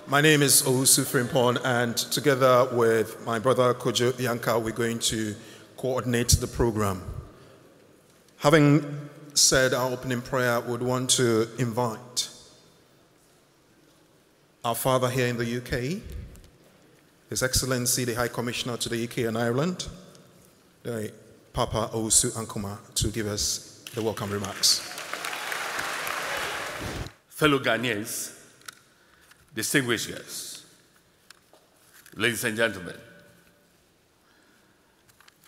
My name is Owusu Frimpong, and together with my brother Kojo Bianca, we're going to coordinate the program. Having said our opening prayer, we would want to invite our father here in the UK, His Excellency the High Commissioner to the UK and Ireland, the Papa Owusu Ankuma, to give us the welcome remarks. Fellow Ghanaians, distinguished guests, ladies and gentlemen,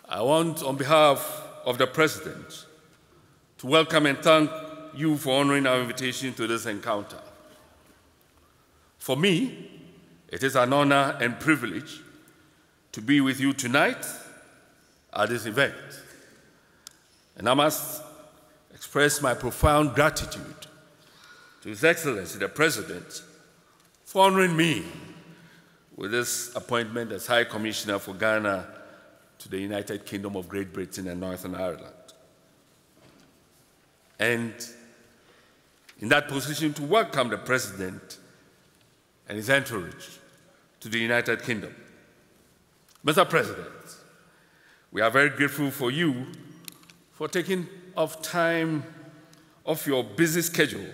I want, on behalf of the President, to welcome and thank you for honoring our invitation to this encounter. For me, it is an honor and privilege to be with you tonight at this event. And I must express my profound gratitude to His Excellency, the President, for honoring me with this appointment as High Commissioner for Ghana to the United Kingdom of Great Britain and Northern Ireland. And in that position, to welcome the President and his entourage to the United Kingdom. Mr. President, we are very grateful for you for taking off time off your busy schedule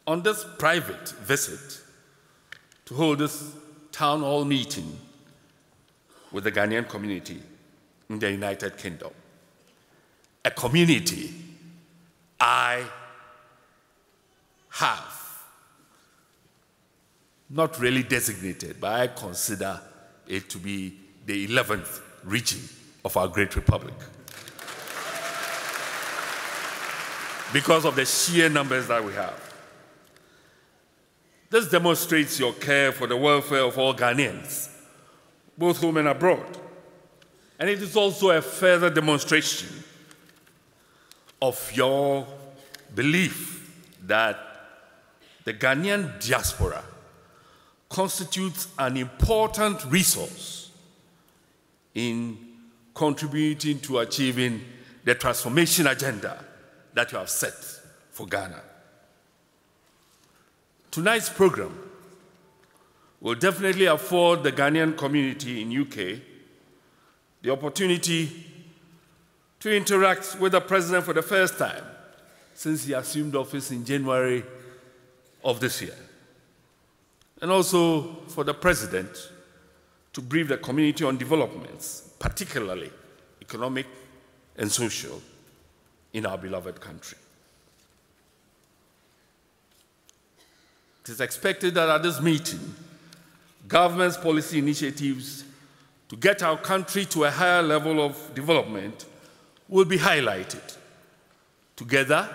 on this private visit to hold this town hall meeting with the Ghanaian community in the United Kingdom. A community I have not really designated, but I consider it to be the 11th region of our great republic, because of the sheer numbers that we have. This demonstrates your care for the welfare of all Ghanaians, both home and abroad. And it is also a further demonstration of your belief that the Ghanaian diaspora constitutes an important resource in contributing to achieving the transformation agenda that you have set for Ghana. Tonight's program will definitely afford the Ghanaian community in UK the opportunity to interact with the President for the first time since he assumed office in January of this year. And also for the President to brief the community on developments, particularly economic and social, in our beloved country. It is expected that at this meeting, government's policy initiatives to get our country to a higher level of development will be highlighted, together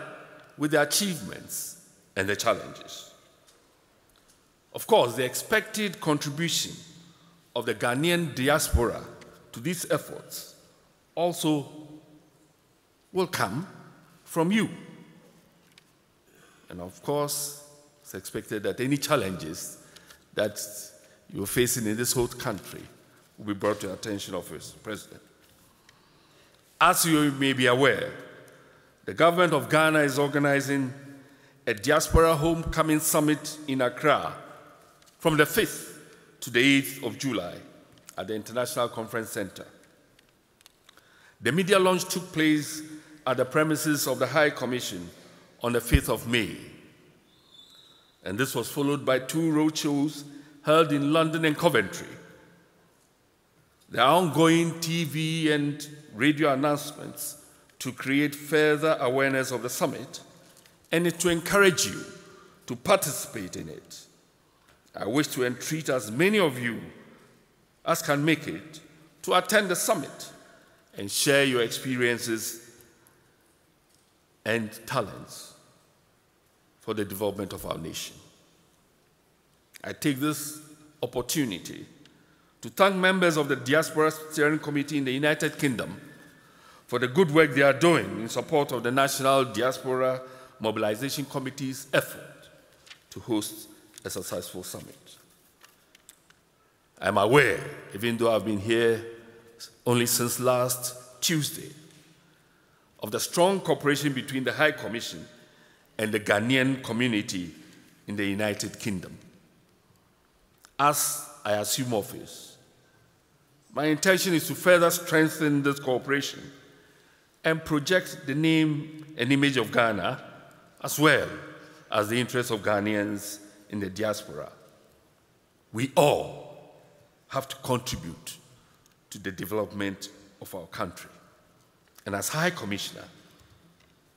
with the achievements and the challenges. Of course, the expected contribution of the Ghanaian diaspora to these efforts also will come from you. And of course, it's expected that any challenges that you're facing in this whole country will be brought to the attention of His President. As you may be aware, the government of Ghana is organizing a Diaspora Homecoming Summit in Accra from the 5th to the 8th of July at the International Conference Center. The media launch took place at the premises of the High Commission on the 5th of May. And this was followed by 2 roadshows held in London and Coventry. There are ongoing TV and radio announcements to create further awareness of the summit and to encourage you to participate in it. I wish to entreat as many of you as can make it to attend the summit and share your experiences and talents for the development of our nation. I take this opportunity to thank members of the Diaspora Steering Committee in the United Kingdom for the good work they are doing in support of the National Diaspora Mobilization Committee's effort to host a successful summit. I'm aware, even though I've been here only since last Tuesday, of the strong cooperation between the High Commission and the Ghanaian community in the United Kingdom. As I assume office, my intention is to further strengthen this cooperation and project the name and image of Ghana, as well as the interests of Ghanaians in the diaspora. We all have to contribute to the development of our country. And as High Commissioner,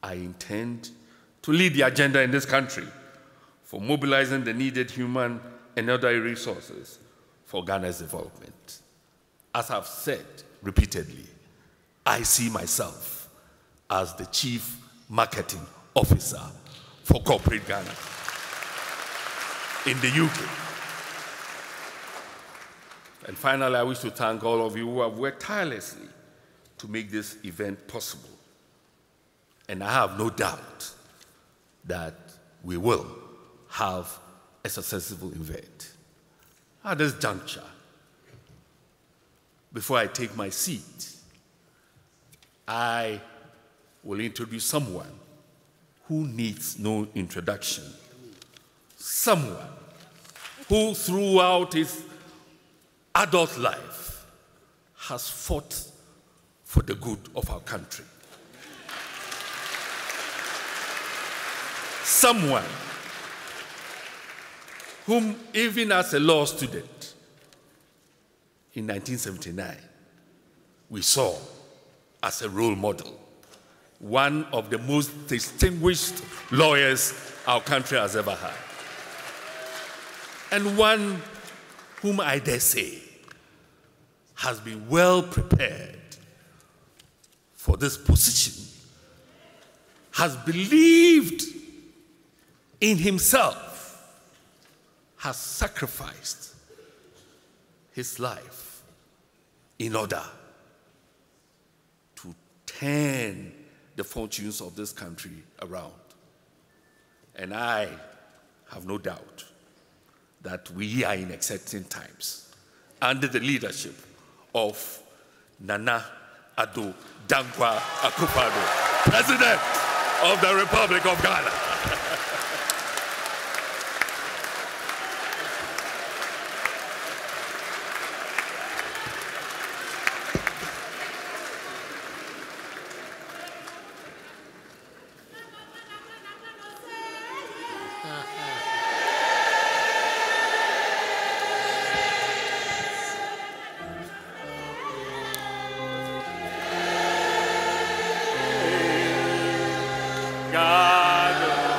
I intend to lead the agenda in this country for mobilizing the needed human and other resources for Ghana's development. As I've said repeatedly, I see myself as the Chief Marketing Officer for Corporate Ghana in the UK. And finally, I wish to thank all of you who have worked tirelessly to make this event possible. And I have no doubt that we will have a successful event. At this juncture, before I take my seat, I will introduce someone who needs no introduction. Someone who throughout his adult life has fought for the good of our country. Someone whom, even as a law student in 1979, we saw as a role model, one of the most distinguished lawyers our country has ever had, and one whom I dare say has been well prepared for this position, has believed in himself, has sacrificed his life in order to turn the fortunes of this country around. And I have no doubt that we are in exciting times under the leadership of Nana Addo Dankwa Akufo, President of the Republic of Ghana. God.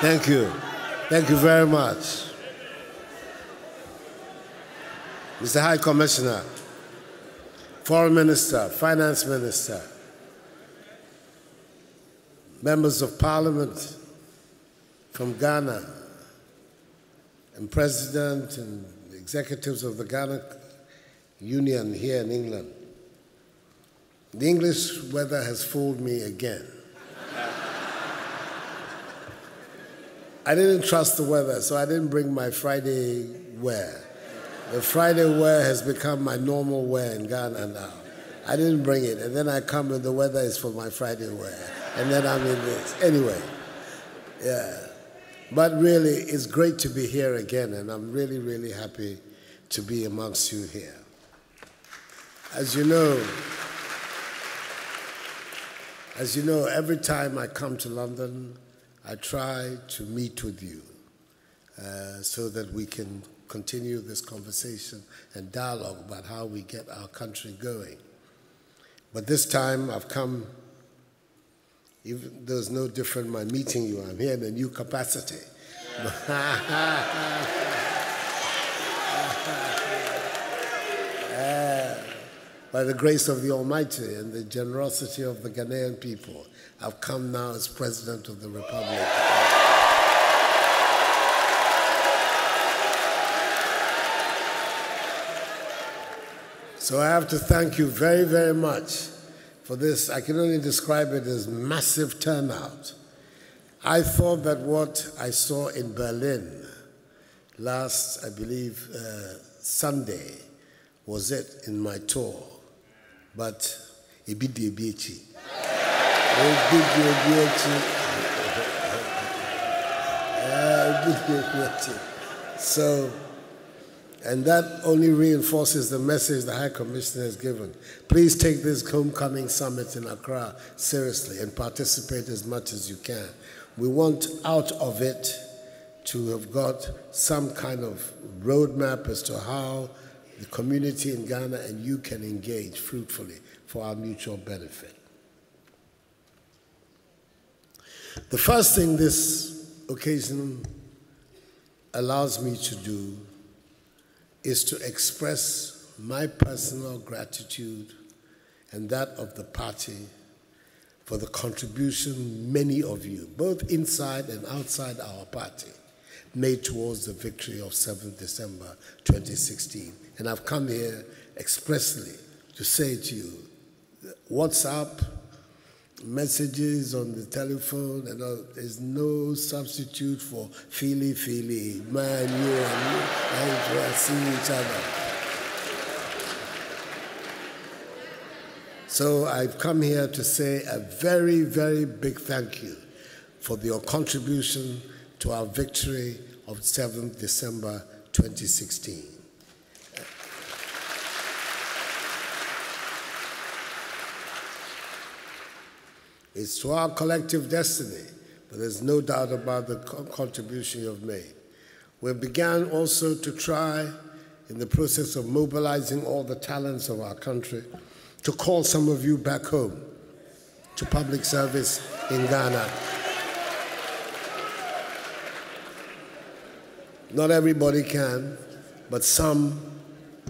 Thank you. Thank you very much. Mr. High Commissioner, Foreign Minister, Finance Minister, members of Parliament from Ghana, and President and executives of the Ghana Union here in England. The English weather has fooled me again. I didn't trust the weather, so I didn't bring my Friday wear. The Friday wear has become my normal wear in Ghana now. I didn't bring it, and then I come and the weather is for my Friday wear, and then I'm in this. Anyway, yeah. But really, it's great to be here again, and I'm really, really happy to be amongst you here. As you know, every time I come to London, I try to meet with you so that we can continue this conversation and dialogue about how we get our country going. But this time I've come, even though it's no different my meeting you, I'm here in a new capacity. By the grace of the Almighty and the generosity of the Ghanaian people, I've come now as President of the Republic. So I have to thank you very, very much for this. I can only describe it as massive turnout. I thought that what I saw in Berlin last, I believe, Sunday was it in my tour, but Ibidi. So, and that only reinforces the message the High Commissioner has given. Please take this homecoming summit in Accra seriously and participate as much as you can. We want out of it to have got some kind of roadmap as to how the community in Ghana and you can engage fruitfully for our mutual benefit. The first thing this occasion allows me to do is to express my personal gratitude and that of the party for the contribution many of you, both inside and outside our party, made towards the victory of 7th December 2016. And I've come here expressly to say to you, WhatsApp, messages on the telephone, and all, there's no substitute for feely, man, you and we are seeing each other. So I've come here to say a very, very big thank you for your contribution to our victory of 7th December 2016. It's to our collective destiny, but there's no doubt about the contribution you've made. We began also to try, in the process of mobilizing all the talents of our country, to call some of you back home to public service in Ghana. Not everybody can, but some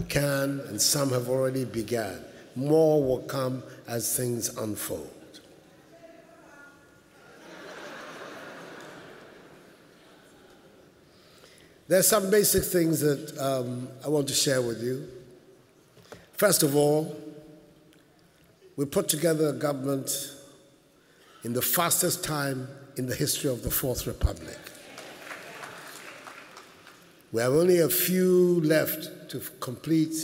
can, and some have already begun. More will come as things unfold. There are some basic things that I want to share with you. First of all, we put together a government in the fastest time in the history of the Fourth Republic. We have only a few left to complete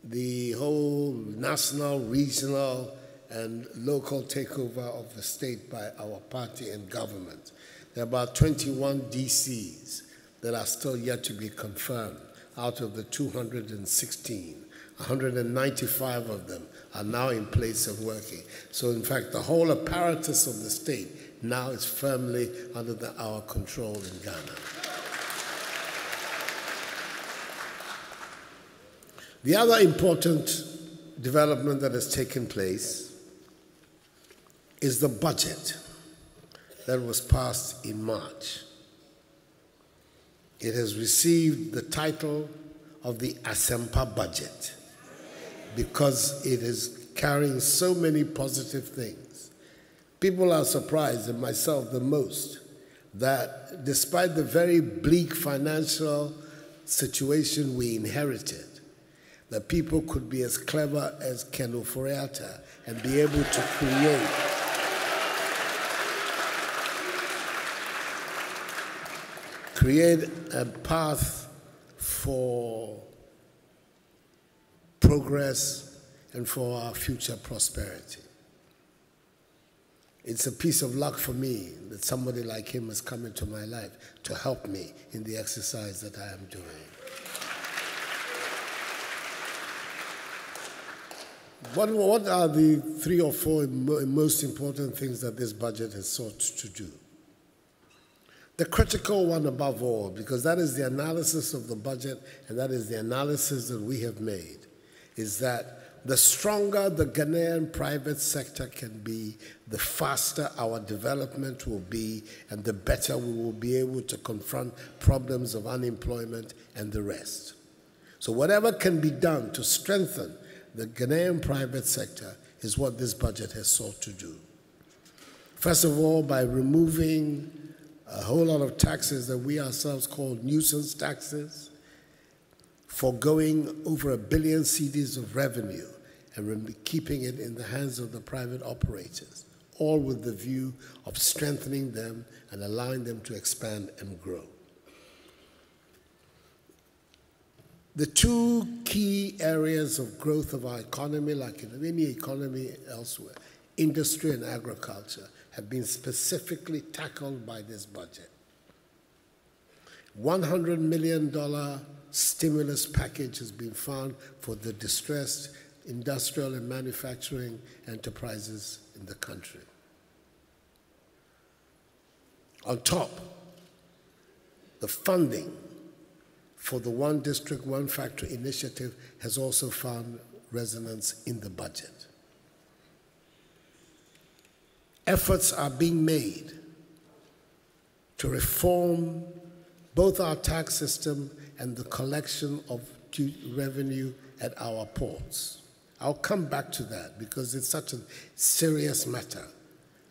the whole national, regional, and local takeover of the state by our party and government. There are about 21 DCs that are still yet to be confirmed out of the 216. 195 of them are now in place and working. So in fact, the whole apparatus of the state now is firmly under our control in Ghana. The other important development that has taken place is the budget. that was passed in March. It has received the title of the Asempa budget because it is carrying so many positive things. People are surprised, and myself the most, that despite the very bleak financial situation we inherited, that people could be as clever as Ken Ofori-Atta and be able to create a path for progress and for our future prosperity. It's a piece of luck for me that somebody like him has come into my life to help me in the exercise that I am doing. What are the 3 or 4 most important things that this budget has sought to do? The critical one above all, because that is the analysis of the budget and that is the analysis that we have made, is that the stronger the Ghanaian private sector can be, the faster our development will be and the better we will be able to confront problems of unemployment and the rest. So whatever can be done to strengthen the Ghanaian private sector is what this budget has sought to do. First of all, by removing a whole lot of taxes that we ourselves call nuisance taxes, foregoing over 1 billion cedis of revenue and keeping it in the hands of the private operators, all with the view of strengthening them and allowing them to expand and grow. The 2 key areas of growth of our economy, like in any economy elsewhere, industry and agriculture, have been specifically tackled by this budget. $100 million stimulus package has been found for the distressed industrial and manufacturing enterprises in the country. On top, the funding for the One District, One Factory initiative has also found resonance in the budget. Efforts are being made to reform both our tax system and the collection of revenue at our ports. I'll come back to that because it's such a serious matter.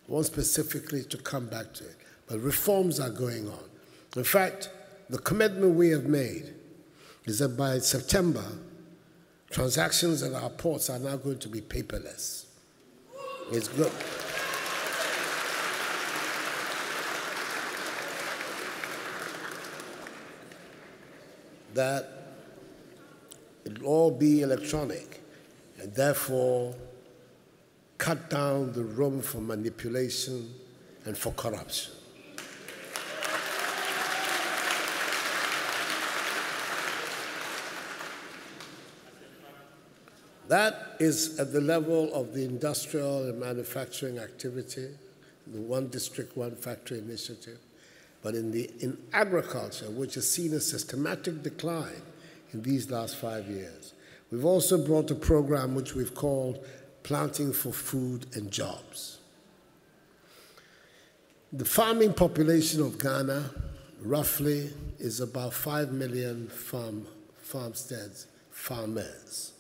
I want specifically to come back to it. But reforms are going on. In fact, the commitment we have made is that by September, transactions at our ports are now going to be paperless. It's good. That it'll all be electronic and therefore cut down the room for manipulation and for corruption. That is at the level of the industrial and manufacturing activity, the One District, One Factory initiative. But in agriculture, which has seen a systematic decline in these last 5 years, we've also brought a program which we've called Planting for Food and Jobs. The farming population of Ghana, roughly, is about 5 million farmsteads, farmers.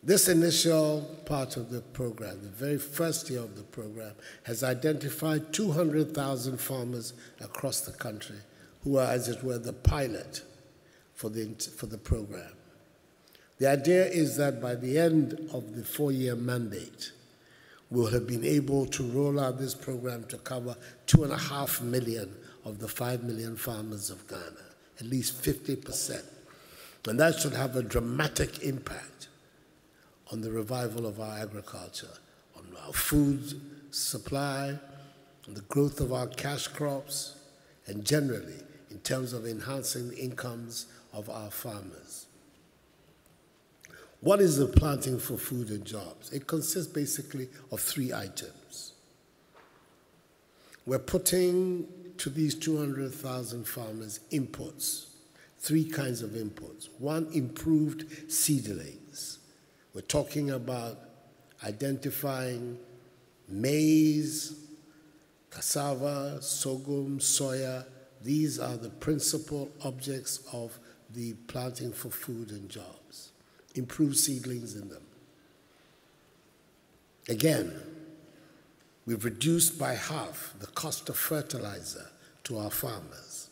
This initial part of the program, the very first year of the program, has identified 200,000 farmers across the country who are, as it were, the pilot for the program. The idea is that by the end of the 4-year mandate, we'll have been able to roll out this program to cover 2.5 million of the 5 million farmers of Ghana, at least 50%. And that should have a dramatic impact on the revival of our agriculture, on our food supply, on the growth of our cash crops, and generally in terms of enhancing the incomes of our farmers. What is the Planting for Food and Jobs? It consists basically of 3 items. We're putting to these 200,000 farmers inputs, 3 kinds of inputs. 1, improved seedlings. We're talking about identifying maize, cassava, sorghum, soya. These are the principal objects of the planting for food and jobs. Improve seedlings in them. Again, we've reduced by half the cost of fertilizer to our farmers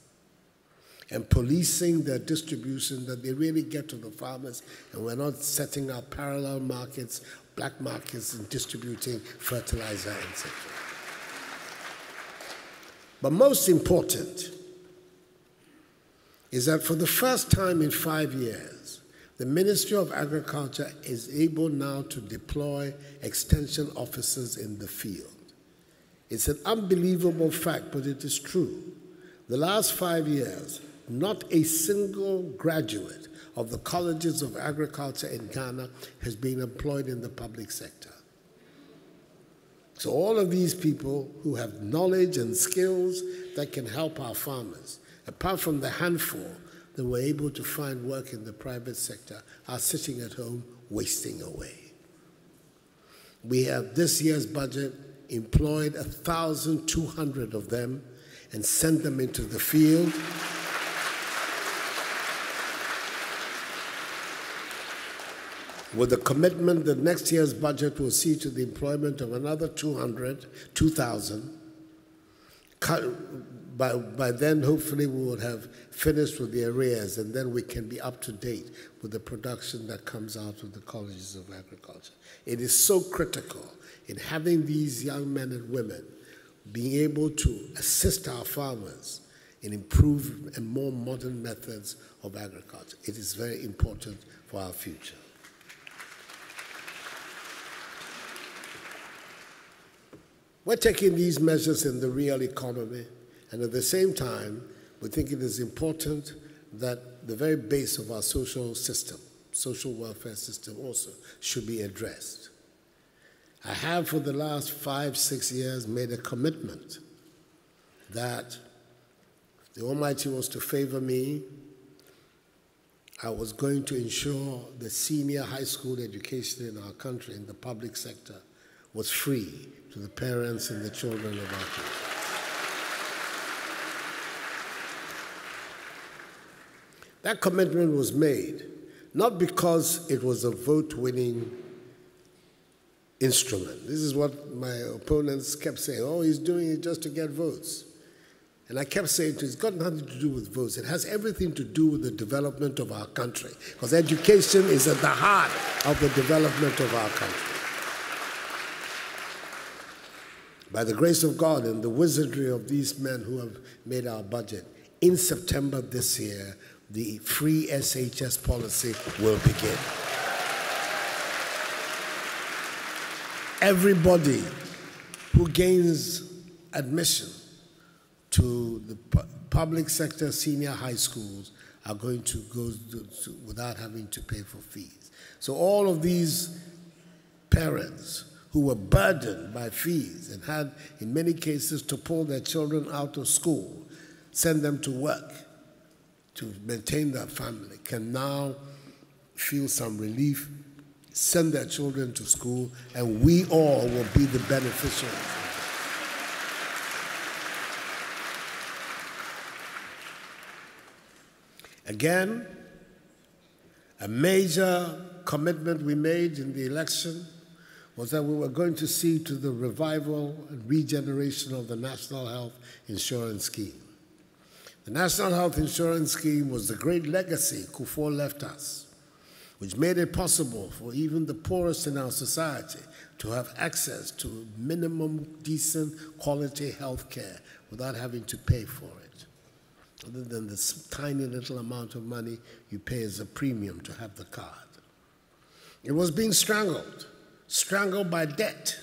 and policing their distribution, that they really get to the farmers, and we're not setting up parallel markets, black markets, and distributing fertilizer, etc. But most important is that for the first time in 5 years, the Ministry of Agriculture is able now to deploy extension officers in the field. It's an unbelievable fact, but it is true. The last 5 years, not a single graduate of the colleges of agriculture in Ghana has been employed in the public sector. So all of these people who have knowledge and skills that can help our farmers, apart from the handful that were able to find work in the private sector, are sitting at home wasting away. We have this year's budget employed 1,200 of them and sent them into the field. With the commitment that next year's budget will see to the employment of another 2,000. By then, hopefully, we will have finished with the arrears, and then we can be up to date with the production that comes out of the colleges of agriculture. It is so critical in having these young men and women being able to assist our farmers in improved and more modern methods of agriculture. It is very important for our future. We're taking these measures in the real economy, and at the same time, we think it is important that the very base of our social system, social welfare system also, should be addressed. I have for the last 5-6 years made a commitment that if the Almighty was to favor me, I was going to ensure the senior high school education in our country, in the public sector, was free to the parents and the children of our country. That commitment was made not because it was a vote-winning instrument. This is what my opponents kept saying, oh, he's doing it just to get votes. And I kept saying it's got nothing to do with votes. It has everything to do with the development of our country, because education is at the heart of the development of our country. By the grace of God and the wizardry of these men who have made our budget, in September this year, the free SHS policy will begin. Everybody who gains admission to the public sector senior high schools are going to go without having to pay for fees. So all of these parents who were burdened by fees and had, in many cases, to pull their children out of school, send them to work to maintain their family, can now feel some relief, send their children to school, and we all will be the beneficiaries. Again, a major commitment we made in the election was that we were going to see to the revival and regeneration of the National Health Insurance Scheme. The National Health Insurance Scheme was the great legacy Akufo left us, which made it possible for even the poorest in our society to have access to minimum decent quality health care without having to pay for it, other than the tiny little amount of money you pay as a premium to have the card. It was being strangled by debt.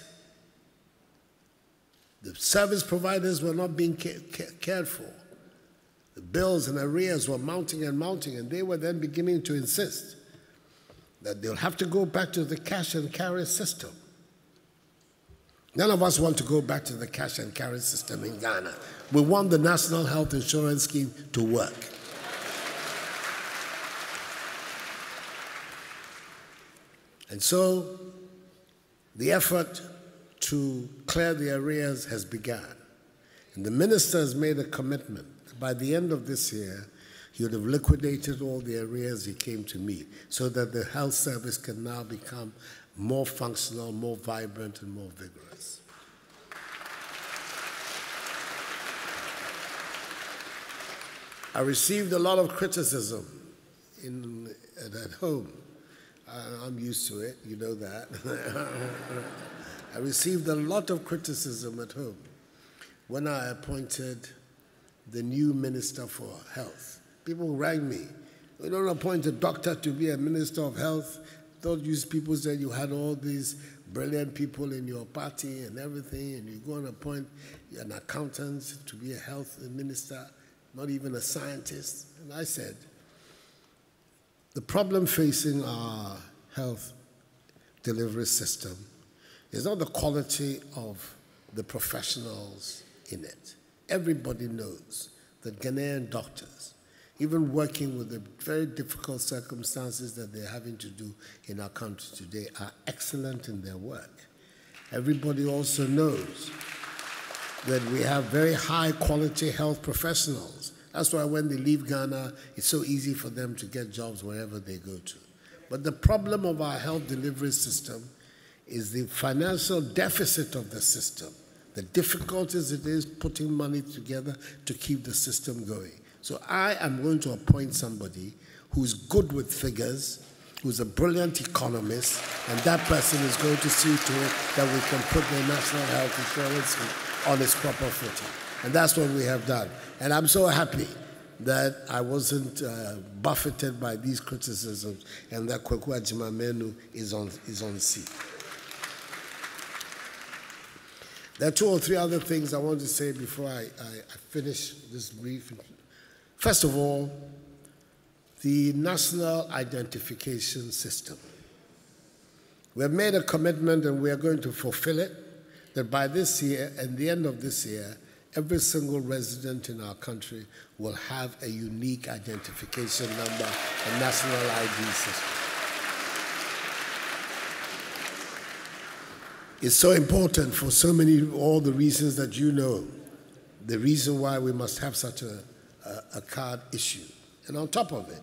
The service providers were not being cared for. The bills and arrears were mounting and mounting, and they were then beginning to insist that they'll have to go back to the cash and carry system. None of us want to go back to the cash and carry system in Ghana. We want the National Health Insurance Scheme to work. And so the effort to clear the arrears has begun. And the minister has made a commitment. By the end of this year, he would have liquidated all the arrears he came to meet so that the health service can now become more functional, more vibrant, and more vigorous. I received a lot of criticism at home. I'm used to it, you know that. I received a lot of criticism at home when I appointed the new Minister for Health. People rang me. We don't appoint a doctor to be a Minister of Health. Thought you people said you had all these brilliant people in your party and everything, and you go and appoint an accountant to be a health minister, not even a scientist. And I said, the problem facing our health delivery system is not the quality of the professionals in it. Everybody knows that Ghanaian doctors, even working with the very difficult circumstances that they're having to do in our country today, are excellent in their work. Everybody also knows that we have very high quality health professionals. That's why when they leave Ghana, it's so easy for them to get jobs wherever they go to. But the problem of our health delivery system is the financial deficit of the system, the difficulties it is putting money together to keep the system going. So I am going to appoint somebody who's good with figures, who's a brilliant economist, and that person is going to see to it that we can put the national health insurance on its proper footing. And that's what we have done. And I'm so happy that I wasn't buffeted by these criticisms and that Kwaku Agyeman-Manu is on seat. There are 2 or 3 other things I want to say before I finish this brief. First of all, the national identification system. We have made a commitment and we are going to fulfill it, that by this year and the end of this year, every single resident in our country will have a unique identification number, a national ID system. It's so important for so many, all the reasons that you know, the reason why we must have such a card issue. And on top of it,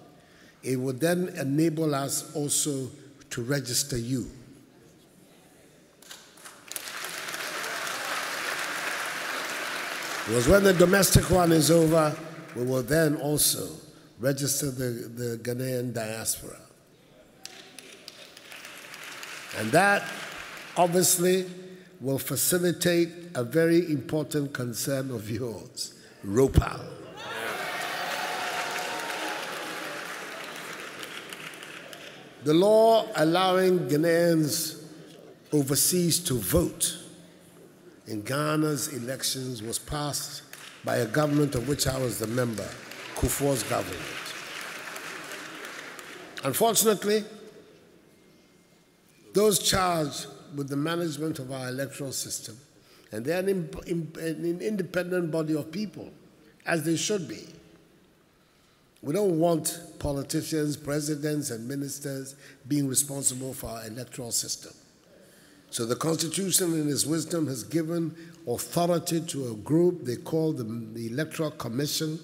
it would then enable us also to register you. Because when the domestic one is over, we will then also register the Ghanaian Diaspora. And that obviously will facilitate a very important concern of yours, ROPA. The law allowing Ghanaians overseas to vote in Ghana's elections was passed by a government of which I was the member, Akufo's government. Unfortunately, those charged with the management of our electoral system, and they're an independent body of people, as they should be. We don't want politicians, presidents, and ministers being responsible for our electoral system. So the Constitution, in its wisdom, has given authority to a group they call the Electoral Commission,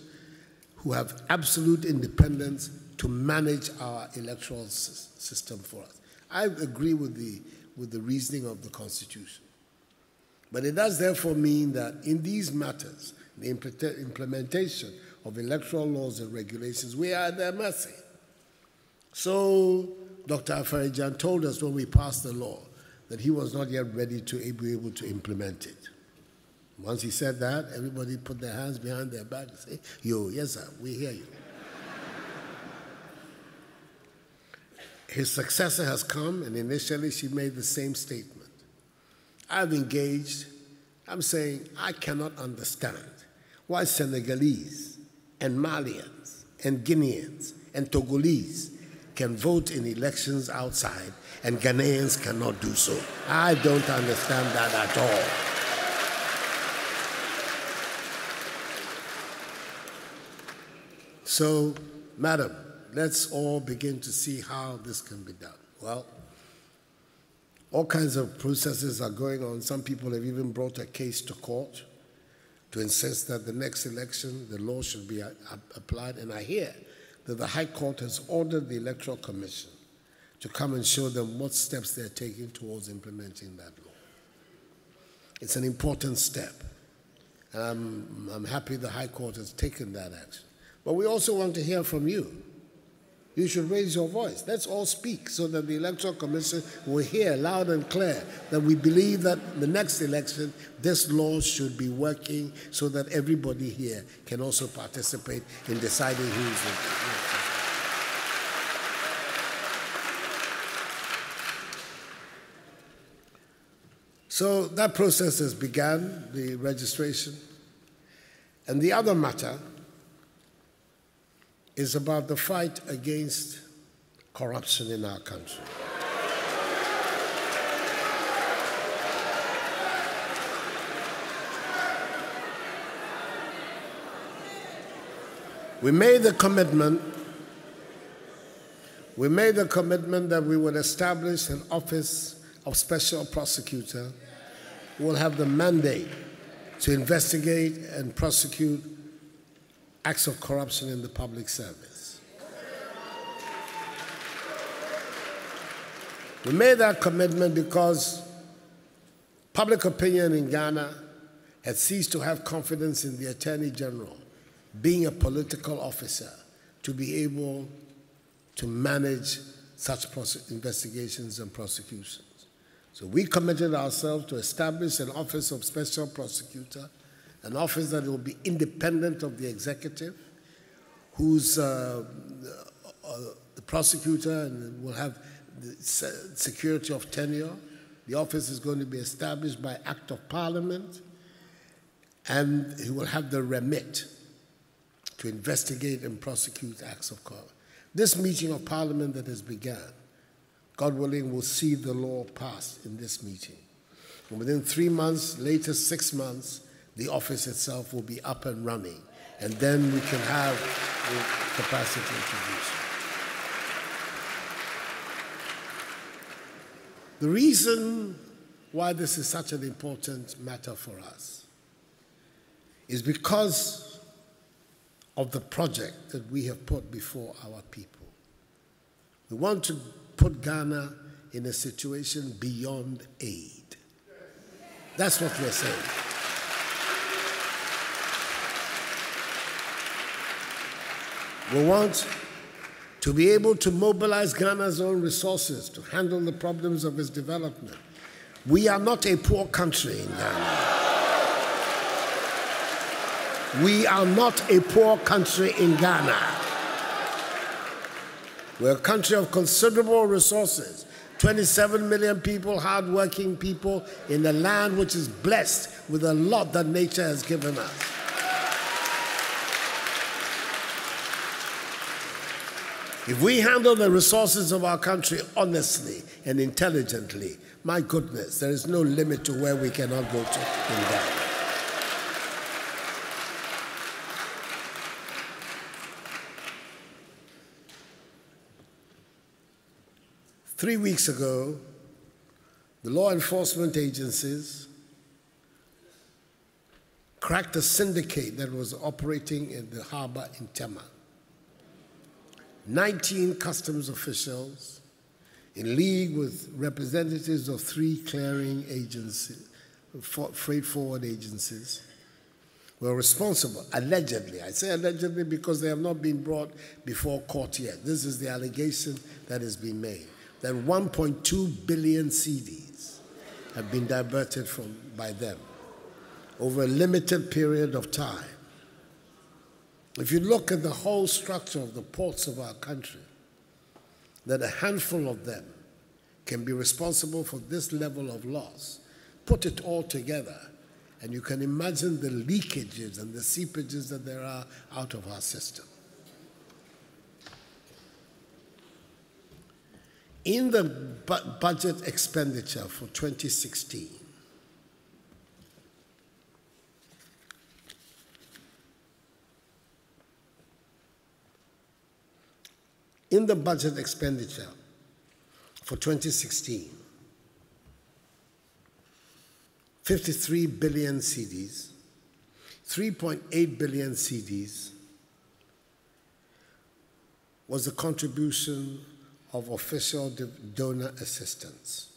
who have absolute independence to manage our electoral system for us. I agree with the reasoning of the Constitution. But it does therefore mean that in these matters, the implementation of electoral laws and regulations, we are at their mercy. So Dr. Afarijan told us when we passed the law that he was not yet ready to be able to implement it. Once he said that, everybody put their hands behind their back and say, yo, yes sir, we hear you. His successor has come, and initially she made the same statement. I've engaged. I'm saying I cannot understand why Senegalese and Malians and Guineans and Togolese can vote in elections outside and Ghanaians cannot do so. I don't understand that at all. So, madam, let's all begin to see how this can be done. Well, all kinds of processes are going on. Some people have even brought a case to court. to insist that the next election, the law should be applied. And I hear that the High Court has ordered the Electoral Commission to come and show them what steps they're taking towards implementing that law. It's an important step. And I'm happy the High Court has taken that action. But we also want to hear from you. You should raise your voice. Let's all speak so that the Electoral Commission will hear loud and clear that we believe that the next election, this law should be working so that everybody here can also participate in deciding who is the. So that process has begun, the registration. And the other matter is about the fight against corruption in our country. We made the commitment that we would establish an office of special prosecutor who will have the mandate to investigate and prosecute acts of corruption in the public service. We made that commitment because public opinion in Ghana had ceased to have confidence in the Attorney General being a political officer to be able to manage such investigations and prosecutions. So we committed ourselves to establish an office of special prosecutor, an office that will be independent of the executive, who's the prosecutor and will have the security of tenure. The office is going to be established by Act of Parliament, and he will have the remit to investigate and prosecute acts of corruption. This meeting of Parliament that has begun, God willing, will see the law passed in this meeting. And within 3 months, latest 6 months, the office itself will be up and running, and then we can have the capacity to do so. The reason why this is such an important matter for us is because of the project that we have put before our people. We want to put Ghana in a situation beyond aid. That's what we're saying. We want to be able to mobilize Ghana's own resources to handle the problems of its development. We are not a poor country in Ghana. We are not a poor country in Ghana. We're a country of considerable resources. 27 million people, hard-working people in a land which is blessed with a lot that nature has given us. If we handle the resources of our country honestly and intelligently, my goodness, there is no limit to where we cannot go to in Ghana. Three weeks ago, the law enforcement agencies cracked a syndicate that was operating in the harbor in Tema. 19 customs officials in league with representatives of 3 clearing agencies, freight forward agencies, were responsible, allegedly. I say allegedly because they have not been brought before court yet. This is the allegation that has been made, that 1.2 billion cedis have been diverted by them over a limited period of time. If you look at the whole structure of the ports of our country, that a handful of them can be responsible for this level of loss, put it all together, and you can imagine the leakages and the seepages that there are out of our system. In the budget expenditure for 2016, in the budget expenditure for 2016, 53 billion cedis, 3.8 billion cedis was the contribution of official donor assistance,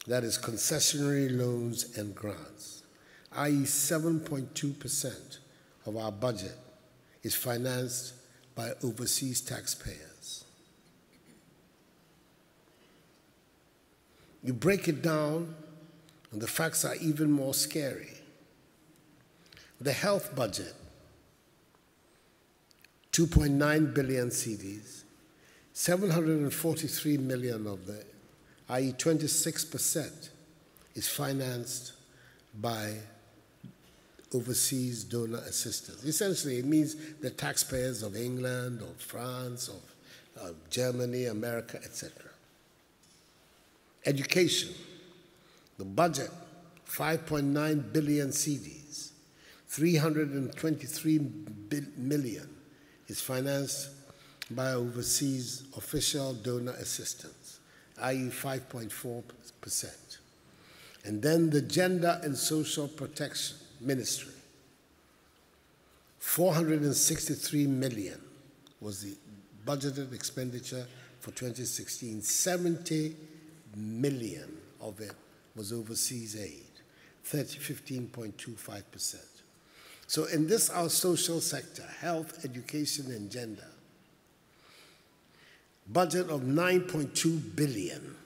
that is concessionary loans and grants, i.e. 7.2% of our budget is financed by overseas taxpayers. You break it down, and the facts are even more scary. The health budget, 2.9 billion cedis, 743 million of the, i.e. 26%, is financed by overseas donor assistance. Essentially, it means the taxpayers of England, of France, of Germany, America, etc. Education, the budget, 5.9 billion cedis, 323 million is financed by overseas official donor assistance, i.e. 5.4%. And then the Gender and Social Protection Ministry, 463 million was the budgeted expenditure for 2016. 70 million of it was overseas aid, 15.25%. So in this, our social sector, health, education, and gender, budget of 9.2 billion,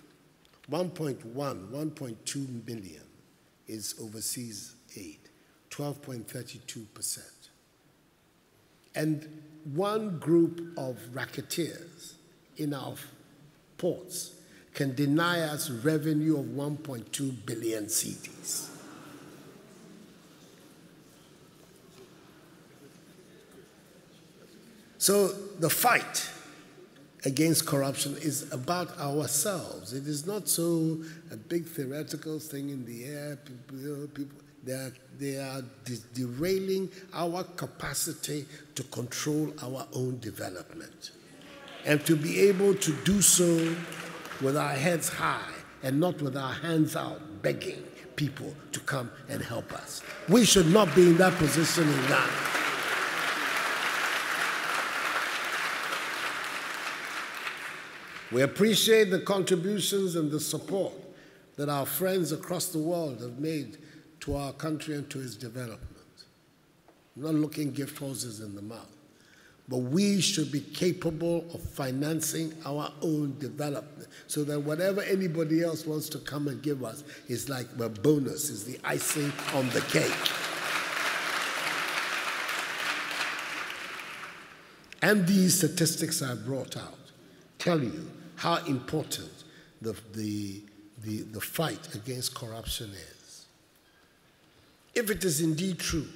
1.2 billion is overseas aid, 12.32%. And one group of racketeers in our ports can deny us revenue of 1.2 billion cedis. So the fight against corruption is about ourselves. It is not so a big theoretical thing in the air. People they are derailing our capacity to control our own development. And to be able to do so with our heads high and not with our hands out begging people to come and help us. We should not be in that position in Ghana. We appreciate the contributions and the support that our friends across the world have made to our country and to its development. I'm not looking gift horses in the mouth, but we should be capable of financing our own development so that whatever anybody else wants to come and give us is like a bonus, is the icing on the cake. And these statistics I brought out tell you how important the fight against corruption is. If it is indeed true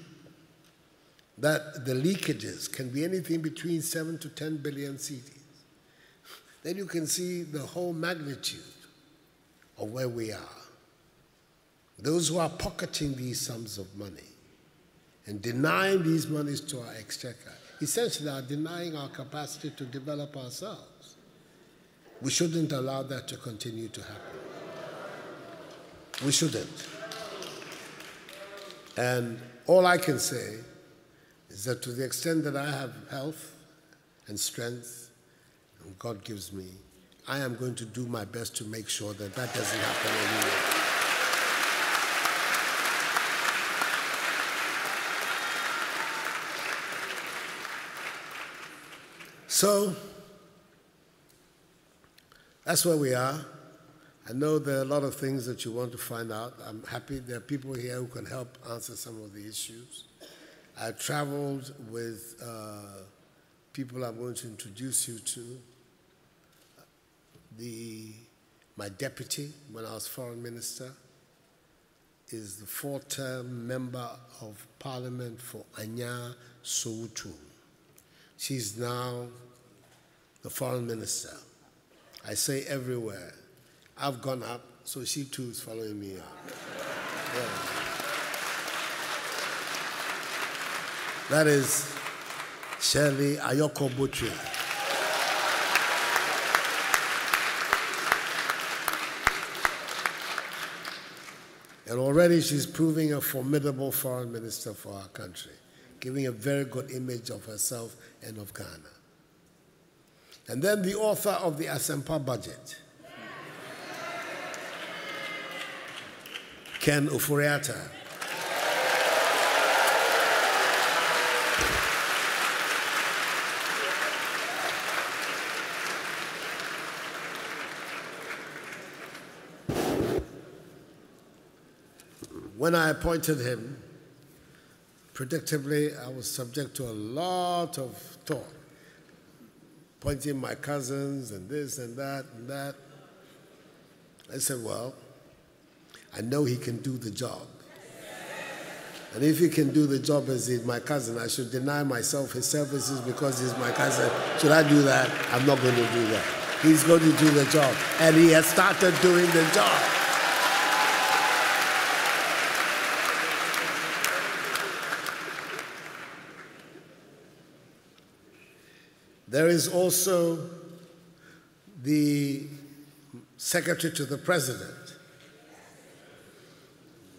that the leakages can be anything between 7 to 10 billion cedis, then you can see the whole magnitude of where we are. Those who are pocketing these sums of money and denying these monies to our exchequer essentially are denying our capacity to develop ourselves. We shouldn't allow that to continue to happen. We shouldn't. And all I can say is that to the extent that I have health and strength, and God gives me, I am going to do my best to make sure that that doesn't happen anymore. So, that's where we are. I know there are a lot of things that you want to find out. I'm happy there are people here who can help answer some of the issues. I traveled with people I'm going to introduce you to. My deputy, when I was foreign minister, is the 4-term member of parliament for Anya Soutu. She's now the foreign minister. I say everywhere. I've gone up, so she too is following me up. Yeah. That is Shirley Ayoko Butri. And already she's proving a formidable foreign minister for our country, giving a very good image of herself and of Ghana. And then the author of the Asempa budget, Ken Oforiatta. When I appointed him, predictably, I was subject to a lot of thought, appointing my cousins and this and that and that. I said, well, I know he can do the job. And if he can do the job as he's my cousin, I should deny myself his services because he's my cousin. Should I do that? I'm not going to do that. He's going to do the job. And he has started doing the job. There is also the Secretary to the President,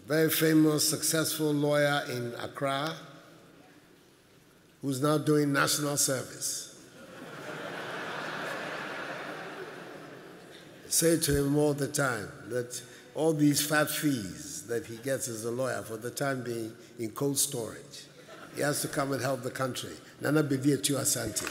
very famous, successful lawyer in Accra, who's now doing national service. I say to him all the time that all these fat fees that he gets as a lawyer for the time being in cold storage, he has to come and help the country. Nana Bedia Tua Santi.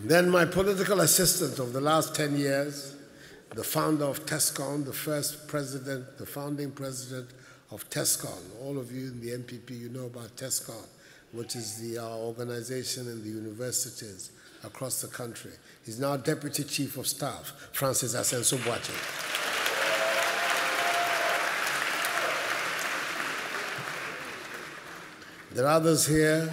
Then my political assistant of the last 10 years, the founder of TESCON, the first president, the founding president of TESCON. All of you in the MPP, you know about TESCON, which is the organization in the universities across the country. He's now Deputy Chief of Staff, Francis Asenso-Boache. There are others here.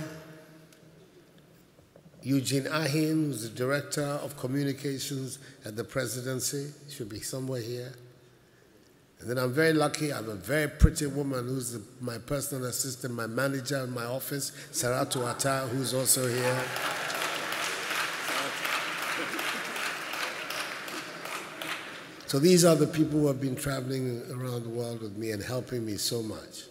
Eugene Ahin, who's the Director of Communications at the Presidency, should be somewhere here. And then I'm very lucky, I have a very pretty woman who's my personal assistant, my manager in my office, Saratu Atta, who's also here. So these are the people who have been traveling around the world with me and helping me so much.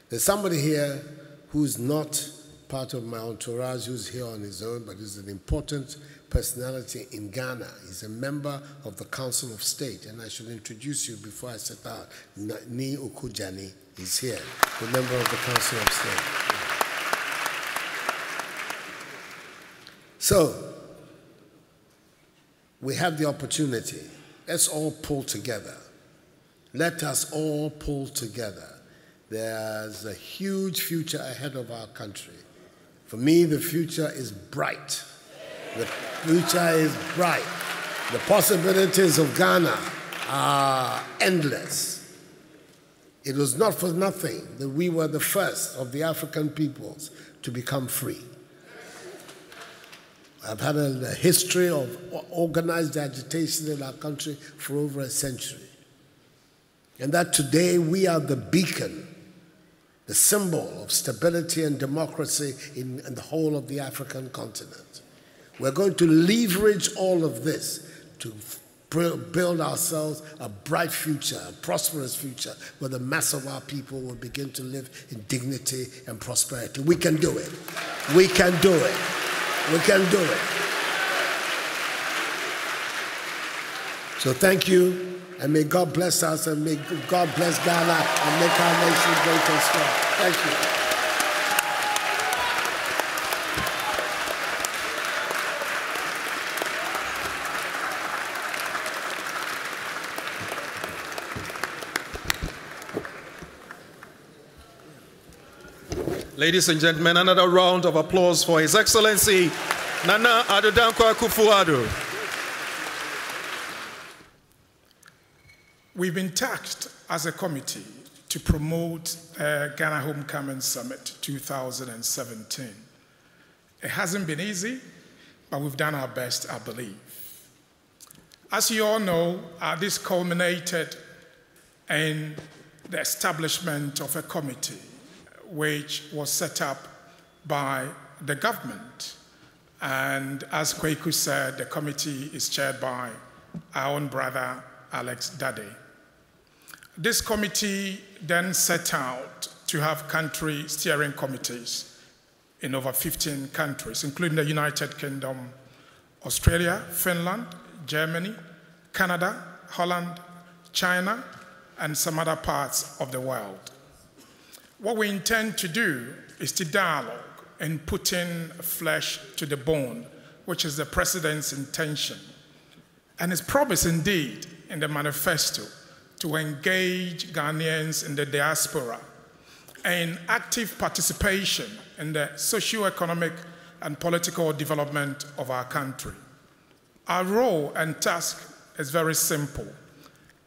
There's somebody here who's not part of my entourage, who's here on his own, but who's an important personality in Ghana. He's a member of the Council of State, and I should introduce you before I set out. Ni Okujani is here, the member of the Council of State. So, we have the opportunity. Let's all pull together. Let us all pull together. There's a huge future ahead of our country. For me, the future is bright. The future is bright. The possibilities of Ghana are endless. It was not for nothing that we were the first of the African peoples to become free. I've had a history of organized agitation in our country for over a century. And that today we are the beacon, the symbol of stability and democracy in the whole of the African continent. We're going to leverage all of this to build ourselves a bright future, a prosperous future, where the mass of our people will begin to live in dignity and prosperity. We can do it. We can do it. We can do it. So thank you. And may God bless us, and may God bless Ghana, and make our nation great and strong. Thank you. Ladies and gentlemen, another round of applause for His Excellency Nana Addo Dankwa Akufo Addo. We've been tasked as a committee to promote Ghana Homecoming Summit 2017. It hasn't been easy, but we've done our best, I believe. As you all know, this culminated in the establishment of a committee which was set up by the government And as Kweku said, the committee is chaired by our own brother, Alex Dade. This committee then set out to have country steering committees in over 15 countries, including the United Kingdom, Australia, Finland, Germany, Canada, Holland, China, and some other parts of the world. What we intend to do is to dialogue and put in flesh to the bone, which is the President's intention. And his promise indeed in the manifesto to engage Ghanaians in the diaspora in active participation in the socio-economic and political development of our country. Our role and task is very simple.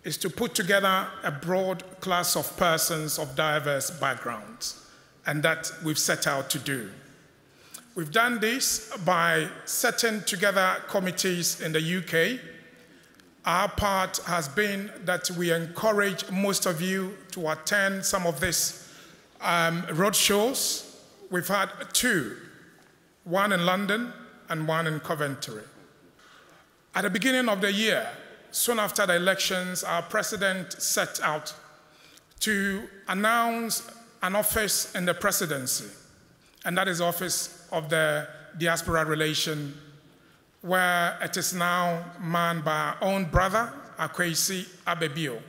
It's to put together a broad class of persons of diverse backgrounds, and that we've set out to do. We've done this by setting together committees in the UK. Our part has been that we encourage most of you to attend some of these road shows. We've had two, one in London and one in Coventry. At the beginning of the year, soon after the elections, our president set out to announce an office in the presidency, and that is the office of the diaspora relation, where it is now manned by our own brother, Akwesi Abebio.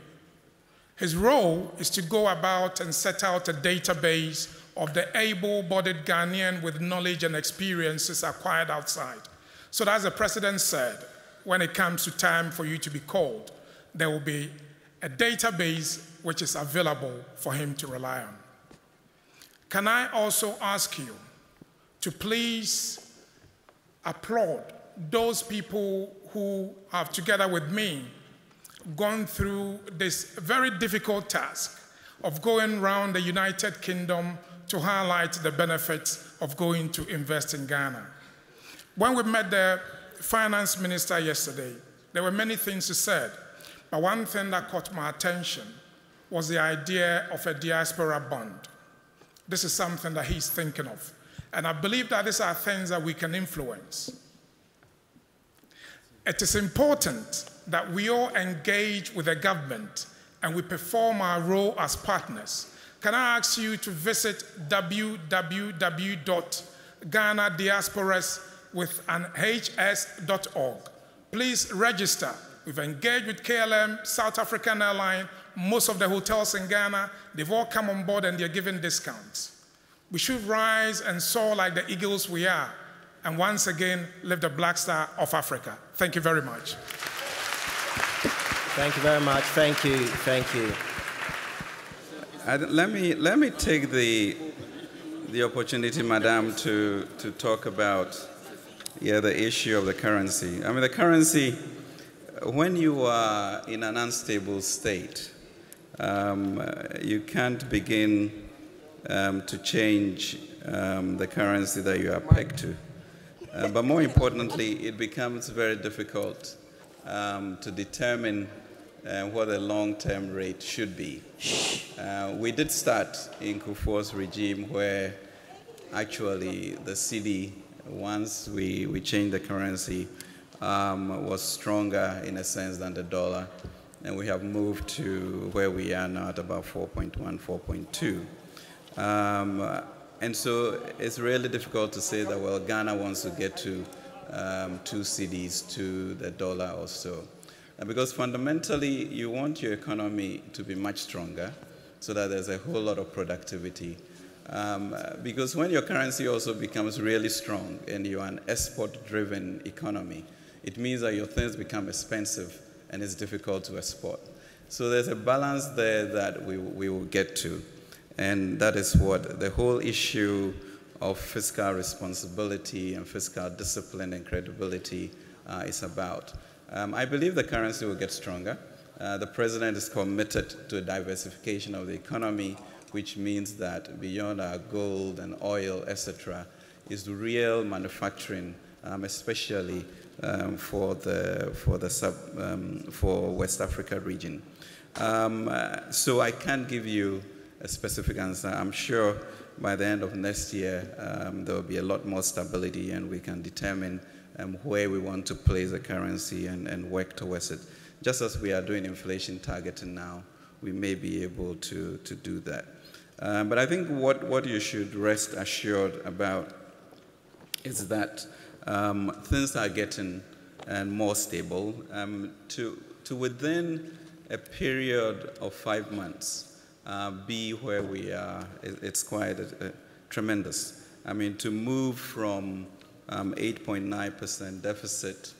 His role is to go about and set out a database of the able-bodied Ghanaian with knowledge and experiences acquired outside. So as the president said, when it comes to time for you to be called, there will be a database which is available for him to rely on. Can I also ask you to please applaud those people who have, together with me, gone through this very difficult task of going around the United Kingdom to highlight the benefits of going to invest in Ghana. When we met the finance minister yesterday, there were many things he said, but one thing that caught my attention was the idea of a diaspora bond. This is something that he's thinking of, and I believe that these are things that we can influence. It is important that we all engage with the government and we perform our role as partners. Can I ask you to visit www.GhanaDiasporas.org. Please register. We've engaged with KLM, South African Airlines, most of the hotels in Ghana. They've all come on board and they're giving discounts. We should rise and soar like the eagles we are, and once again lift the Black Star of Africa. Thank you very much. Thank you very much. Thank you. Thank you. Let me take the opportunity, Madam, to talk about the issue of the currency. I mean, the currency, when you are in an unstable state, you can't begin to change the currency that you are pegged to. But more importantly, it becomes very difficult to determine what the long-term rate should be. We did start in Akufo's regime where actually the cedi, once we changed the currency, was stronger in a sense than the dollar. And we have moved to where we are now at about 4.1, 4.2. And so it's really difficult to say that, well, Ghana wants to get to 2 cedis to the dollar or so. Because fundamentally, you want your economy to be much stronger so that there's a whole lot of productivity. Because when your currency also becomes really strong and you're an export-driven economy, it means that your things become expensive and it's difficult to export. So there's a balance there that we will get to. And that is what the whole issue of fiscal responsibility and fiscal discipline and credibility is about. I believe the currency will get stronger. The president is committed to a diversification of the economy, which means that beyond our gold and oil, etc., is real manufacturing, especially for West Africa region. So I can't give you a specific answer. I'm sure by the end of next year, there will be a lot more stability, and we can determine where we want to place the currency and work towards it. Just as we are doing inflation targeting now, we may be able to do that. But I think what you should rest assured about is that things are getting more stable. To within a period of 5 months, be where we are, it's quite tremendous. I mean, to move from 8.9% deficit,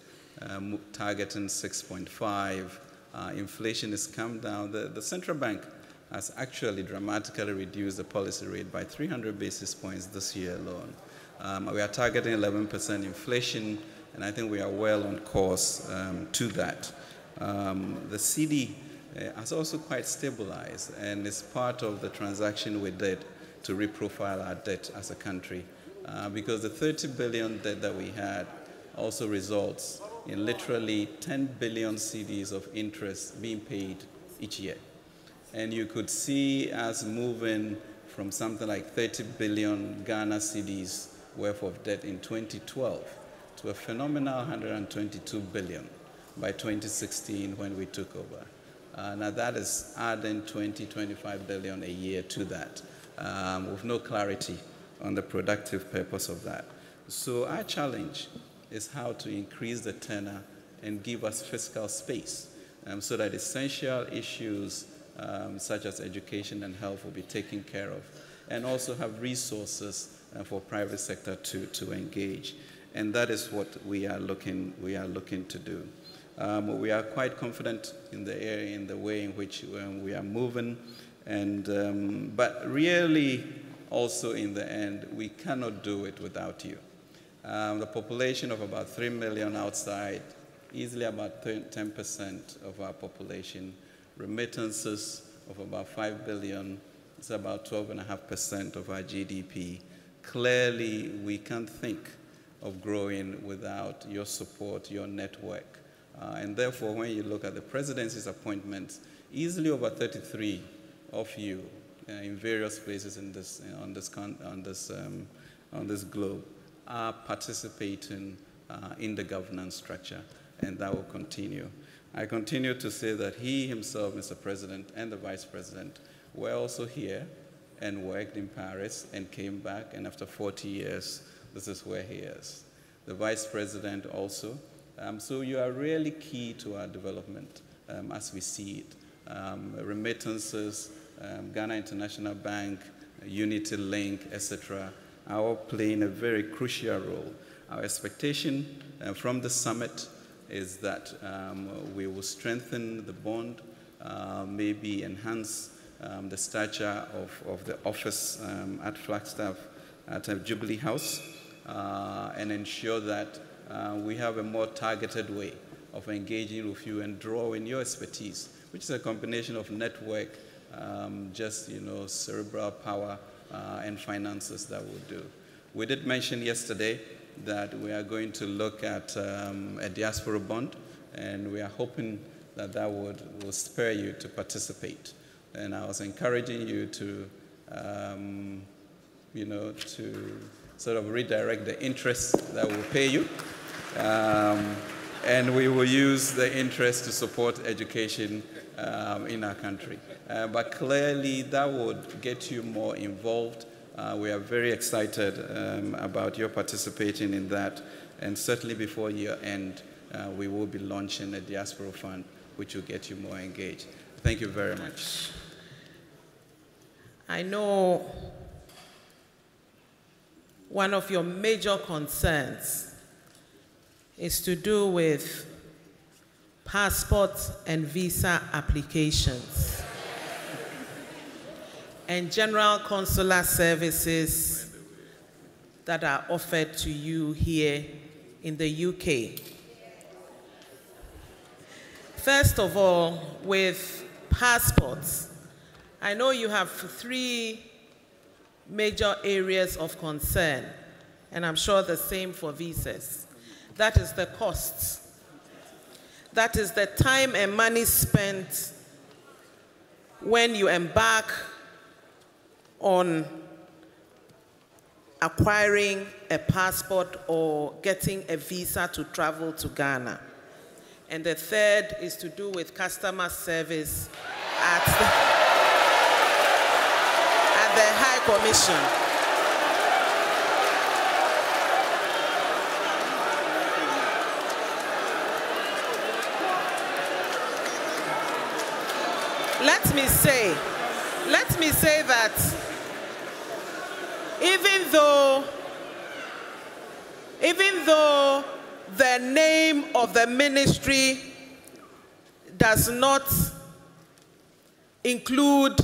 targeting 6.5, inflation has come down. The central bank has actually dramatically reduced the policy rate by 300 basis points this year alone. We are targeting 11% inflation, and I think we are well on course to that. The CD has also quite stabilized, and it's part of the transaction we did to reprofile our debt as a country, because the 30 billion debt that we had also results in literally 10 billion CDs of interest being paid each year. And you could see us moving from something like 30 billion Ghana CDs worth of debt in 2012 to a phenomenal 122 billion by 2016 when we took over. Now that is adding 25 billion a year to that, with no clarity on the productive purpose of that. So our challenge is how to increase the tenor and give us fiscal space so that essential issues such as education and health will be taken care of, and also have resources for private sector to engage. And that is what we are looking to do. We are quite confident in the area, in the way in which we are moving, and but really also in the end, we cannot do it without you. The population of about 3 million outside, easily about 10% of our population, remittances of about 5 billion, it's about 12.5% of our GDP. Clearly, we can't think of growing without your support, your network. And therefore, when you look at the presidency's appointments, easily over 33 of you in various places in this, on this globe are participating in the governance structure, and that will continue. I continue to say that he himself, Mr. President, and the Vice President were also here and worked in Paris and came back, and after 40 years, this is where he is. The Vice President also. So you are really key to our development as we see it. Remittances, Ghana International Bank, Unity Link, etc., are all playing a very crucial role. Our expectation from the summit is that we will strengthen the bond, maybe enhance the stature of the office at Flagstaff at Jubilee House, and ensure that we have a more targeted way of engaging with you and drawing your expertise, which is a combination of network, just cerebral power, and finances that we'll do. We did mention yesterday that we are going to look at a diaspora bond, and we are hoping that that will spur you to participate. And I was encouraging you to, to sort of redirect the interest that will pay you, and we will use the interest to support education in our country. But clearly, that would get you more involved. We are very excited about your participating in that, and certainly before year end, we will be launching a diaspora fund, which will get you more engaged. Thank you very much. I know one of your major concerns is to do with passport and visa applications and general consular services that are offered to you here in the UK. First of all, with passports, I know you have 3 major areas of concern, and I'm sure the same for visas. That is the costs. That is the time and money spent when you embark on acquiring a passport or getting a visa to travel to Ghana. And the third is to do with customer service at the High Commission. Let me say that even though the name of the ministry does not include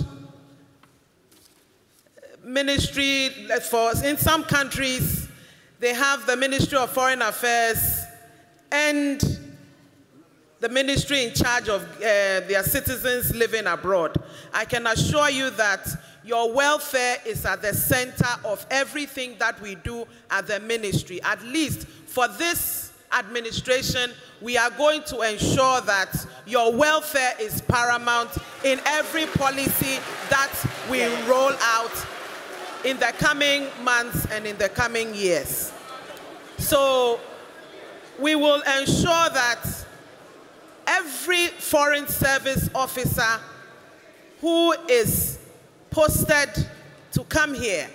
ministry, in some countries they have the Ministry of Foreign Affairs and the ministry in charge of their citizens living abroad. I can assure you that your welfare is at the center of everything that we do at the ministry. At least for this administration, we are going to ensure that your welfare is paramount in every policy that we roll out in the coming months and in the coming years. So we will ensure that every foreign service officer who is posted to come here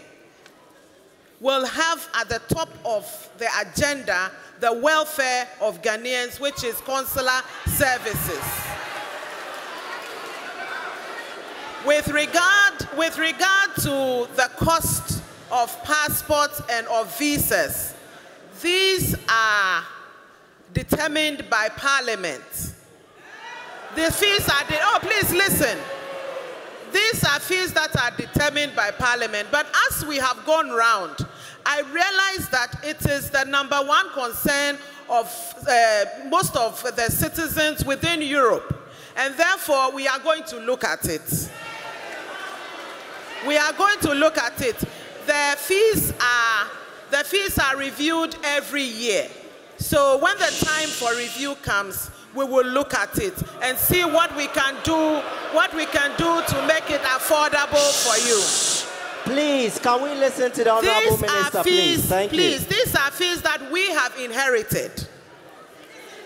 will have at the top of the agenda the welfare of Ghanaians, which is consular services. With regard to the cost of passports and of visas, these are determined by Parliament. The fees are, oh please listen. These are fees that are determined by Parliament, but as we have gone round, I realize that it is the #1 concern of most of the citizens within Europe, and therefore we are going to look at it. We are going to look at it. The fees are reviewed every year. So when the time for review comes, we will look at it and see what we can do to make it affordable for you. Please, can we listen to the Honorable Minister, please? Thank you. These are fees that we have inherited.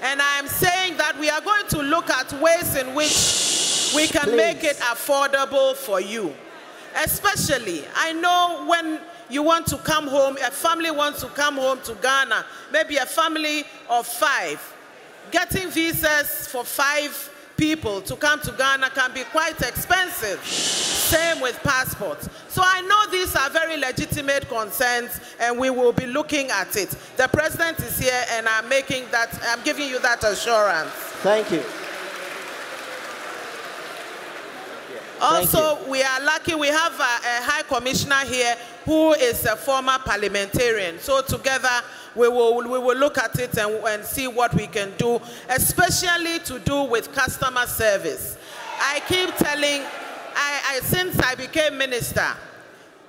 And I am saying that we are going to look at ways in which we can make it affordable for you. Especially, I know when you want to come home, a family wants to come home to Ghana, maybe a family of 5. Getting visas for 5 people to come to Ghana can be quite expensive. Same with passports. So I know these are very legitimate concerns and we will be looking at it. The President is here and I'm giving you that assurance. Thank you. Also, we are lucky we have a High Commissioner here who is a former parliamentarian. So together we will look at it and see what we can do, especially to do with customer service. I keep telling, since I became minister,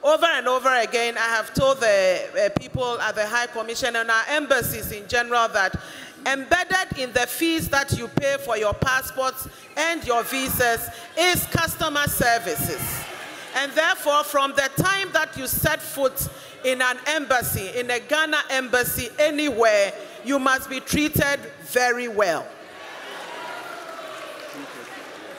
over and over again, I have told the people at the High Commission and our embassies in general that embedded in the fees that you pay for your passports and your visas is customer services. And therefore, from the time that you set foot in an embassy, in a Ghana embassy, anywhere, you must be treated very well.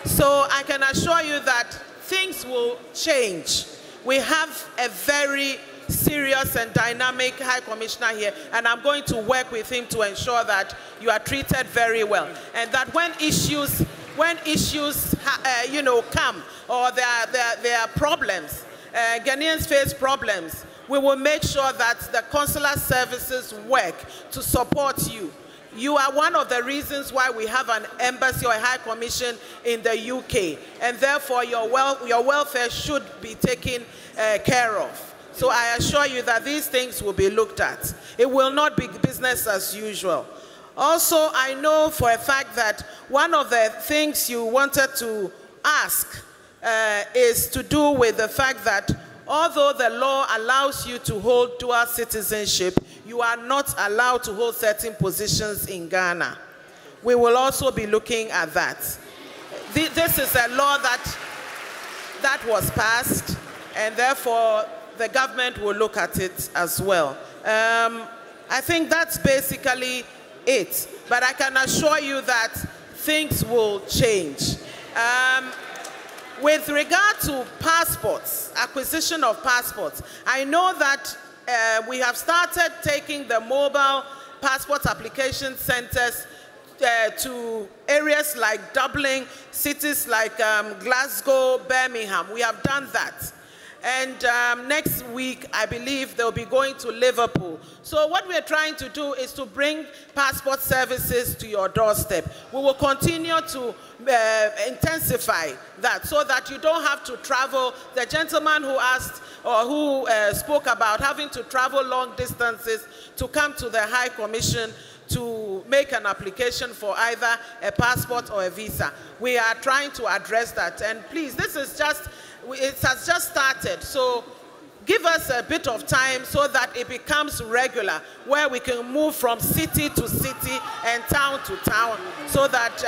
So I can assure you that things will change. We have a very serious and dynamic High Commissioner here, and I'm going to work with him to ensure that you are treated very well, and that when issues come or there are problems, Ghanaians face problems, we will make sure that the consular services work to support you. You are one of the reasons why we have an embassy or a High Commission in the UK, and therefore your welfare should be taken care of. So I assure you that these things will be looked at. It will not be business as usual. Also, I know for a fact that one of the things you wanted to ask is to do with the fact that although the law allows you to hold dual citizenship, you are not allowed to hold certain positions in Ghana. We will also be looking at that. This is a law that was passed, and therefore the government will look at it as well. I think that's basically it, but I can assure you that things will change. With regard to passports, acquisition of passports, I know that we have started taking the mobile passport application centers to areas like Dublin, cities like Glasgow, Birmingham. We have done that. And next week, I believe they'll be going to Liverpool. So what we're trying to do is to bring passport services to your doorstep. We will continue to intensify that so that you don't have to travel. The gentleman who asked or who spoke about having to travel long distances to come to the High Commission to make an application for either a passport or a visa. We are trying to address that. And please, this is just, it has just started. So give us a bit of time so that it becomes regular, where we can move from city to city and town to town so that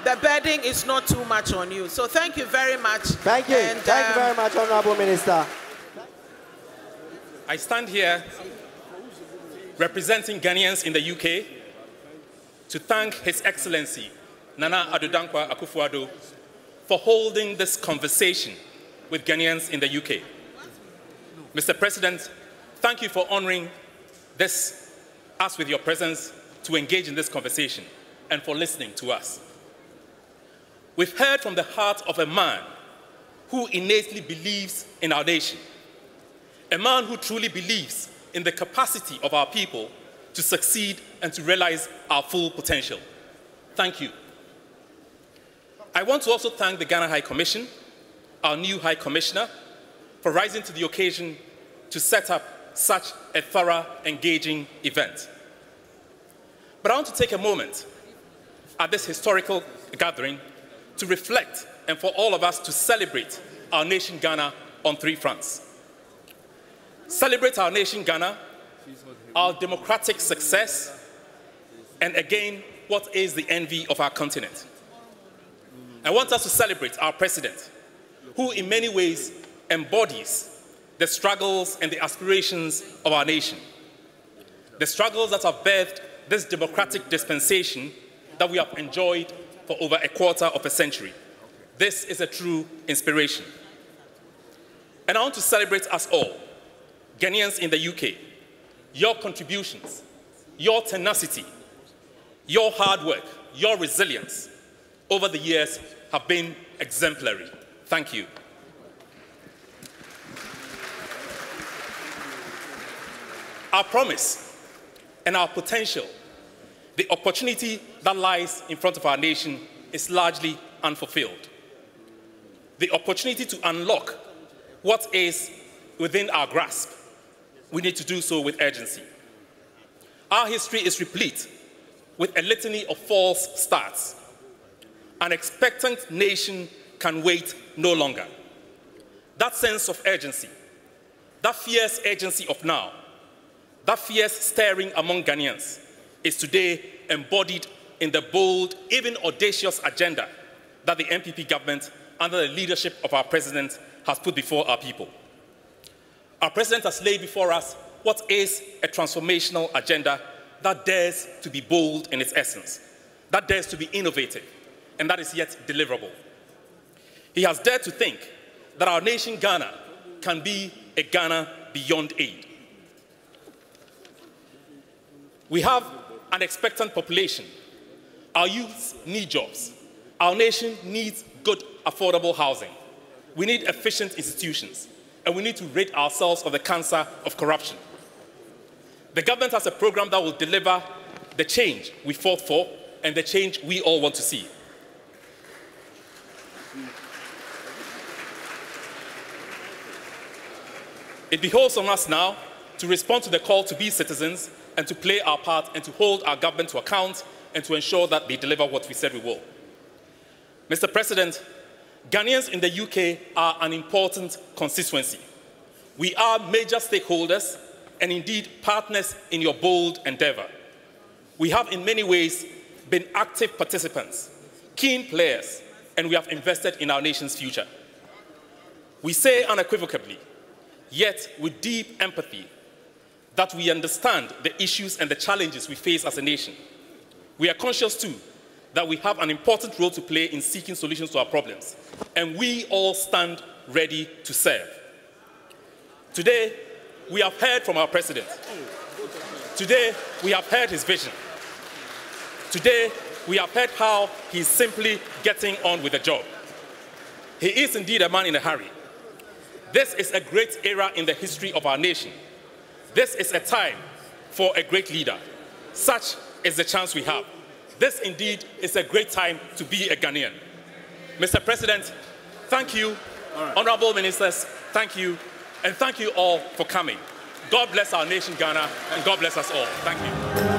the burden is not too much on you. So thank you very much. Thank you. And, thank you very much, Honorable Minister. I stand here representing Ghanaians in the UK to thank His Excellency Nana Addo Dankwa Akufo Addo for holding this conversation with Ghanaians in the UK. Mr. President, thank you for honoring us with your presence to engage in this conversation and for listening to us. We've heard from the heart of a man who innately believes in our nation, a man who truly believes in the capacity of our people to succeed and to realize our full potential. Thank you. I want to also thank the Ghana High Commission, our new High Commissioner, for rising to the occasion to set up such a thorough, engaging event. But I want to take a moment at this historical gathering to reflect and for all of us to celebrate our nation Ghana on three fronts. Celebrate our nation Ghana, our democratic success, and again, what is the envy of our continent. I want us to celebrate our president, who in many ways embodies the struggles and the aspirations of our nation. The struggles that have birthed this democratic dispensation that we have enjoyed for over a quarter of a century. This is a true inspiration. And I want to celebrate us all, Ghanaians in the UK, your contributions, your tenacity, your hard work, your resilience over the years have been exemplary. Thank you. Our promise and our potential, the opportunity that lies in front of our nation is largely unfulfilled. The opportunity to unlock what is within our grasp, we need to do so with urgency. Our history is replete with a litany of false starts. An expectant nation can wait no longer. That sense of urgency, that fierce urgency of now, that fierce stirring among Ghanaians is today embodied in the bold, even audacious agenda that the MPP government, under the leadership of our president, has put before our people. Our president has laid before us what is a transformational agenda that dares to be bold in its essence, that dares to be innovative, and that is yet deliverable. He has dared to think that our nation Ghana can be a Ghana beyond aid. We have an expectant population. Our youths need jobs. Our nation needs good, affordable housing. We need efficient institutions, and we need to rid ourselves of the cancer of corruption. The government has a program that will deliver the change we fought for and the change we all want to see. It behoves on us now to respond to the call to be citizens and to play our part and to hold our government to account and to ensure that they deliver what we said we will. Mr. President, Ghanaians in the UK are an important constituency. We are major stakeholders and indeed partners in your bold endeavor. We have in many ways been active participants, keen players, and we have invested in our nation's future. We say unequivocally, yet with deep empathy, that we understand the issues and the challenges we face as a nation. We are conscious too that we have an important role to play in seeking solutions to our problems, and we all stand ready to serve. Today, we have heard from our president. Today, we have heard his vision. Today, we have heard how he's simply getting on with the job. He is indeed a man in a hurry. This is a great era in the history of our nation. This is a time for a great leader. Such is the chance we have. This indeed is a great time to be a Ghanaian. Mr. President, thank you. Honorable ministers, thank you. And thank you all for coming. God bless our nation, Ghana, and God bless us all. Thank you.